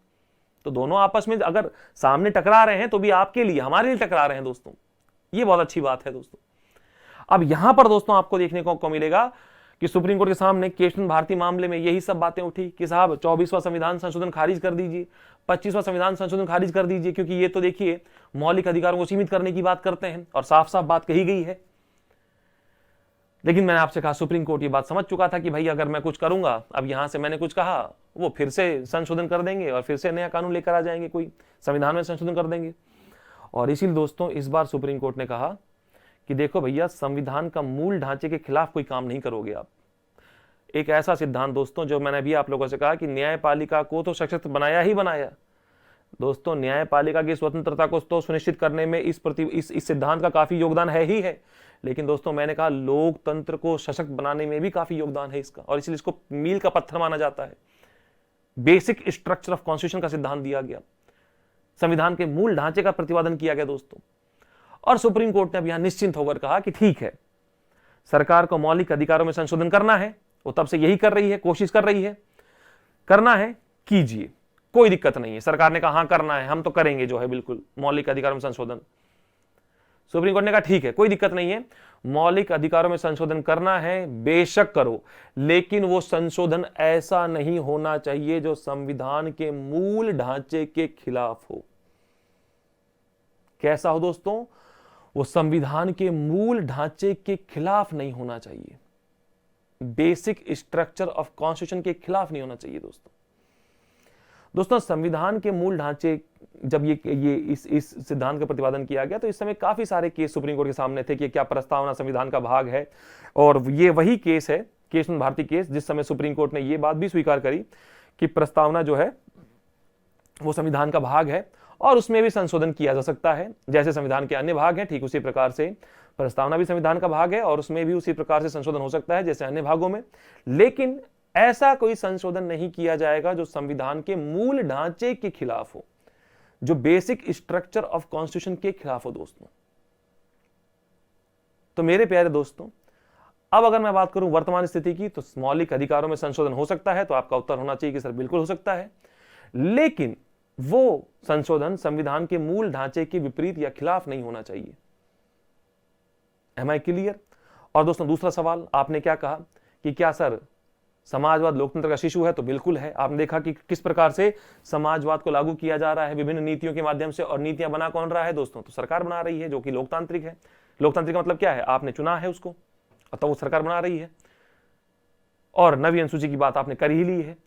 तो दोनों आपस में अगर सामने टकरा रहे हैं तो भी आपके लिए, हमारे लिए टकरा रहे हैं दोस्तों। ये बहुत अच्छी बात है दोस्तों। अब यहां पर दोस्तों आपको देखने को मिलेगा कि सुप्रीम कोर्ट के सामने केशवानंद भारती मामले में यही सब बातें उठी कि साहब 24वां संविधान संशोधन खारिज कर दीजिए, 25वां संविधान संशोधन खारिज कर दीजिए, क्योंकि ये तो देखिए मौलिक अधिकारों को सीमित करने की बात करते हैं, और साफ साफ बात कही गई है। लेकिन मैंने आपसे कहा सुप्रीम कोर्ट ये बात समझ चुका था कि भाई अगर मैं कुछ करूंगा, अब यहां से मैंने कुछ कहा, वो फिर से संशोधन कर देंगे और फिर से नया कानून लेकर आ जाएंगे, कोई संविधान में संशोधन कर देंगे। और इसीलिए दोस्तों इस बार सुप्रीम कोर्ट ने कहा कि देखो भैया, संविधान का मूल ढांचे के खिलाफ कोई काम नहीं करोगे आप। एक ऐसा सिद्धांत दोस्तों, जो मैंने अभी आप लोगों से कहा कि न्यायपालिका को तो सशक्त बनाया ही बनाया दोस्तों, न्यायपालिका की स्वतंत्रता को तो सुनिश्चित करने में इस सिद्धांत का काफी योगदान है ही है। लेकिन दोस्तों मैंने कहा लोकतंत्र को सशक्त बनाने में भी काफी योगदान है इसका, और इसलिए इसको मील का पत्थर माना जाता है। बेसिक स्ट्रक्चर ऑफ कॉन्स्टिट्यूशन का सिद्धांत दिया गया, संविधान के मूल ढांचे का प्रतिपादन किया गया दोस्तों। और सुप्रीम कोर्ट ने अब यहां निश्चिंत होकर कहा कि ठीक है, सरकार को मौलिक अधिकारों में संशोधन करना है, वो तब से यही कर रही है, कोशिश कर रही है, करना है कीजिए, कोई दिक्कत नहीं है। सरकार ने कहा हाँ करना है, हम तो करेंगे जो है बिल्कुल मौलिक अधिकारों में संशोधन। सुप्रीम कोर्ट ने कहा ठीक है, कोई दिक्कत नहीं है, मौलिक अधिकारों में संशोधन करना है, बेशक करो, लेकिन वो संशोधन ऐसा नहीं होना चाहिए जो संविधान के मूल ढांचे के खिलाफ हो। कैसा हो दोस्तों? वो संविधान के मूल ढांचे के खिलाफ नहीं होना चाहिए, बेसिक स्ट्रक्चर ऑफ कॉन्स्टिट्यूशन के खिलाफ नहीं होना चाहिए दोस्तों। संविधान के मूल ढांचे जब ये इस सिद्धांत का प्रतिपादन किया गया, तो इस समय काफी सारे केस सुप्रीम कोर्ट के सामने थे कि क्या प्रस्तावना संविधान का भाग है। और ये वही केस है, केशवानंद भारती केस, जिस समय सुप्रीम कोर्ट ने ये बात भी स्वीकार करी कि प्रस्तावना जो है वो संविधान का भाग है और उसमें भी संशोधन किया जा सकता है। जैसे संविधान के अन्य भाग हैं, ठीक उसी प्रकार से प्रस्तावना भी संविधान का भाग है और उसमें भी उसी प्रकार से संशोधन हो सकता है जैसे अन्य भागों में। लेकिन ऐसा कोई संशोधन नहीं किया जाएगा जो संविधान के मूल ढांचे के खिलाफ हो, जो बेसिक स्ट्रक्चर ऑफ कॉन्स्टिट्यूशन के खिलाफ हो दोस्तों। तो मेरे प्यारे दोस्तों, अब अगर मैं बात करूं वर्तमान स्थिति की, तो मौलिक अधिकारों में संशोधन हो सकता है, तो आपका उत्तर होना चाहिए कि सर बिल्कुल हो सकता है, लेकिन वो संशोधन संविधान के मूल ढांचे के विपरीत या खिलाफ नहीं होना चाहिए। Am I clear? और दोस्तों दूसरा सवाल आपने क्या कहा कि क्या सर समाजवाद लोकतंत्र का शिशु है? तो बिल्कुल है। आपने देखा कि किस प्रकार से समाजवाद को लागू किया जा रहा है विभिन्न नीतियों के माध्यम से, और नीतियां बना कौन रहा है दोस्तों? तो सरकार बना रही है, जो कि लोकतांत्रिक है। लोकतांत्रिक का मतलब क्या है? आपने चुना है उसको, तो वो सरकार बना रही है। और नवी अनुसूची की बात आपने कर ही ली है।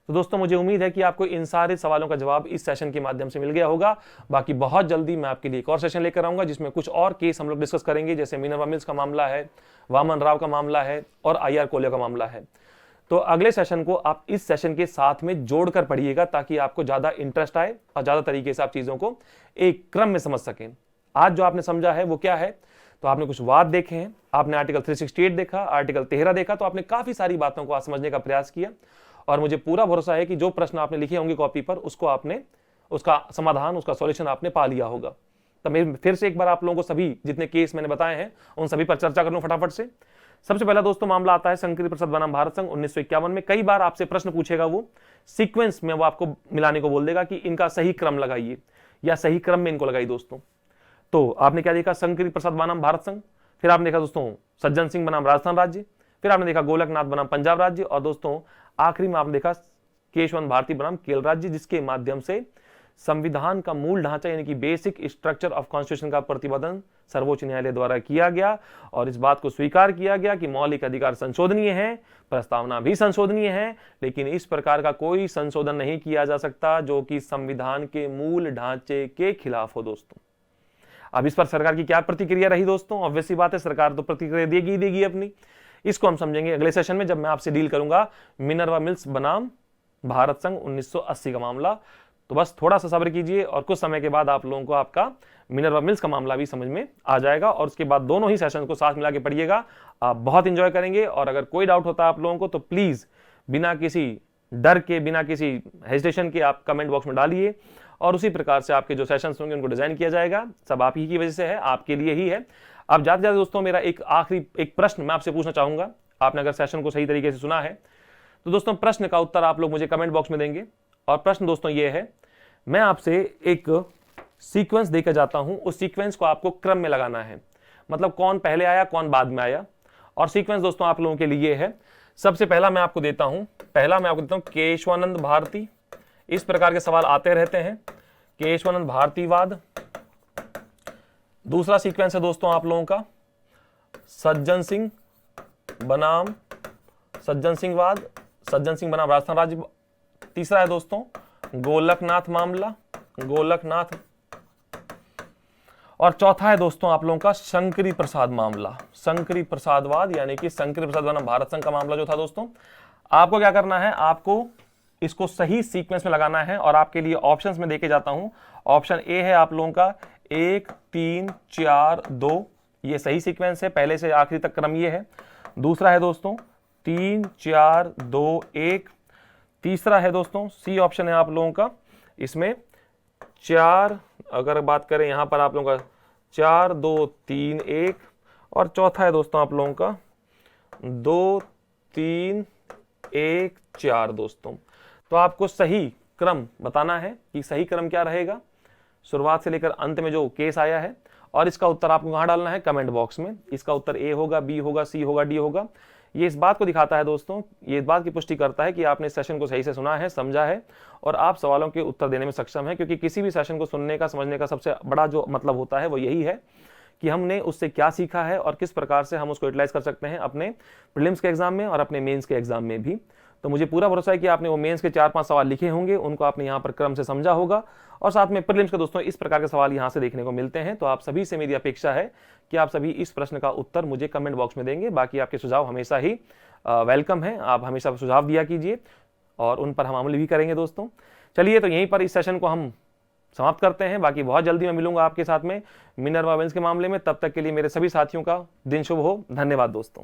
तो दोस्तों मुझे उम्मीद है कि आपको इन सारे सवालों का जवाब इस सेशन के माध्यम से मिल गया होगा। बाकी बहुत जल्दी मैं आपके लिए एक और सेशन लेकर आऊंगा, जिसमें कुछ और केस हम लोग डिस्कस करेंगे, जैसे मिनर्वा मिल्स का मामला है, वामन राव का मामला है, और IR कोले का मामला है। तो अगले सेशन को आप इस सेशन के साथ में जोड़कर पढ़िएगा, ताकि आपको ज्यादा इंटरेस्ट आए और ज्यादा तरीके से आप चीजों को एक क्रम में समझ सकें। आज जो आपने समझा है वो क्या है? तो आपने कुछ वाद देखे हैं, आपने आर्टिकल 368 देखा, आर्टिकल 13 देखा, तो आपने काफी सारी बातों को आज समझने का प्रयास किया। और मुझे पूरा भरोसा है कि जो प्रश्न आपने लिखे होंगे कॉपी पर, उसको आपने, उसका समाधान, उसका सॉल्यूशन आपने पा लिया होगा। तो मैं फिर से एक बार आप लोगों को सभी जितने केस मैंने बताए हैं उन सभी पर चर्चा कर लूं फटाफट से। सबसे पहला दोस्तों मामला आता है शंकरी प्रसाद बनाम भारत संघ 1951 में। कई बार आपसे प्रश्न पूछेगा, वो सीक्वेंस में वो आपको मिलाने को बोल देगा कि इनका सही क्रम लगाइए या सही क्रम में इनको लगाइए दोस्तों। तो आपने क्या देखा? शंकरी प्रसाद बनाम भारत संघ, फिर आपने देखा दोस्तों सज्जन सिंह बनाम राजस्थान राज्य, फिर आपने देखा गोलकनाथ बनाम पंजाब राज्य, और दोस्तों आखिरी में आपने देखा केशवंत भारती बनाम केरल राज्य, जिसके माध्यम से संविधान का मूल ढांचा यानी कि बेसिक स्ट्रक्चर ऑफ कॉन्स्टिट्यूशन का प्रतिपादन सर्वोच्च न्यायालय द्वारा किया गया, और इस बात को स्वीकार किया गया कि मौलिक अधिकार संशोधनीय है, प्रस्तावना भी संशोधनीय है, लेकिन इस प्रकार का कोई संशोधन नहीं किया जा सकता जो कि संविधान के मूल ढांचे के खिलाफ हो दोस्तों। अब इस पर सरकार की क्या प्रतिक्रिया रही दोस्तों? ऑब्वियसली बात है, सरकार तो प्रतिक्रिया देगी ही देगी अपनी। इसको हम समझेंगे अगले सेशन में, जब मैं आपसे डील करूंगा मिनर्वा मिल्स बनाम भारत संघ 1980 का मामला। तो बस थोड़ा सा सब्र कीजिए, और कुछ समय के बाद आप लोगों को आपका मिनर्वा मिल्स का मामला भी समझ में आ जाएगा, और उसके बाद दोनों ही सेशन को साथ मिला के पढ़िएगा, आप बहुत इंजॉय करेंगे। और अगर कोई डाउट होता है आप लोगों को, तो प्लीज बिना किसी डर के, बिना किसी हेजिटेशन के आप कमेंट बॉक्स में डालिए, और उसी प्रकार से आपके जो सेशंस होंगे उनको डिजाइन किया जाएगा। सब आप ही की वजह से है, आपके लिए ही है। अब जाते जाते दोस्तों मेरा एक आखिरी एक प्रश्न मैं आपसे पूछना चाहूंगा। आपने अगर सेशन को सही तरीके से सुना है तो दोस्तों प्रश्न का उत्तर आप लोग मुझे कमेंट बॉक्स में देंगे। और प्रश्न दोस्तों ये है, मैं आपसे एक सीक्वेंस देकर जाता हूं, उस सीक्वेंस को आपको क्रम में लगाना है, मतलब कौन पहले आया कौन बाद में आया। और सीक्वेंस दोस्तों आप लोगों के लिए है, सबसे पहला मैं आपको देता हूं, केशवानंद भारती। इस प्रकार के सवाल आते रहते हैं, केशवानंद भारतीवाद। दूसरा सीक्वेंस है दोस्तों आप लोगों का सज्जन सिंह बनाम सज्जन सिंह वाद, सज्जन सिंह बनाम राजस्थान राज्य। तीसरा है दोस्तों गोलकनाथ मामला, गोलकनाथ। और चौथा है दोस्तों आप लोगों का शंकरी प्रसाद मामला, शंकरी प्रसादवाद, यानी कि शंकरी प्रसाद बनाम भारत संघ का मामला जो था दोस्तों। आपको क्या करना है, आपको इसको सही सीक्वेंस में लगाना है, और आपके लिए ऑप्शंस में देके जाता हूं। ऑप्शन ए है आप लोगों का 1 3 4 2, ये सही सीक्वेंस है, पहले से आखिरी तक क्रम ये है। दूसरा है दोस्तों 3 4 2 1। तीसरा है दोस्तों सी ऑप्शन है आप लोगों का, इसमें 4, अगर बात करें यहां पर आप लोगों का 4 2 3 1। और चौथा है दोस्तों आप लोगों का 2 3 1 4 दोस्तों। तो आपको सही क्रम बताना है कि सही क्रम क्या रहेगा, शुरुआत से लेकर अंत में जो केस आया है, और इसका उत्तर आपको कहां डालना है, कमेंट बॉक्स में। इसका उत्तर ए होगा, बी होगा, सी होगा, डी होगा। ये इस बात को दिखाता है दोस्तों, ये इस बात की पुष्टि करता है कि आपने इस सेशन को सही से सुना है, समझा है, और आप सवालों के उत्तर देने में सक्षम है। क्योंकि किसी भी सेशन को सुनने का, समझने का सबसे बड़ा जो मतलब होता है वो यही है कि हमने उससे क्या सीखा है और किस प्रकार से हम उसको यूटिलाइज कर सकते हैं अपने प्रीलिम्स के एग्जाम में और अपने मेंस के एग्जाम में भी। तो मुझे पूरा भरोसा है कि आपने वो मेंस के 4-5 सवाल लिखे होंगे, उनको आपने यहाँ पर क्रम से समझा होगा, और साथ में प्रीलिम्स के दोस्तों इस प्रकार के सवाल यहाँ से देखने को मिलते हैं। तो आप सभी से मेरी अपेक्षा है कि आप सभी इस प्रश्न का उत्तर मुझे कमेंट बॉक्स में देंगे। बाकी आपके सुझाव हमेशा ही वेलकम है, आप हमेशा सुझाव दिया कीजिए और उन पर हम अमल भी करेंगे दोस्तों। चलिए तो यहीं पर इस सेशन को हम समाप्त करते हैं। बाकी बहुत जल्दी मैं मिलूंगा आपके साथ में मिनर्वा मिल्स के मामले में। तब तक के लिए मेरे सभी साथियों का दिन शुभ हो। धन्यवाद दोस्तों।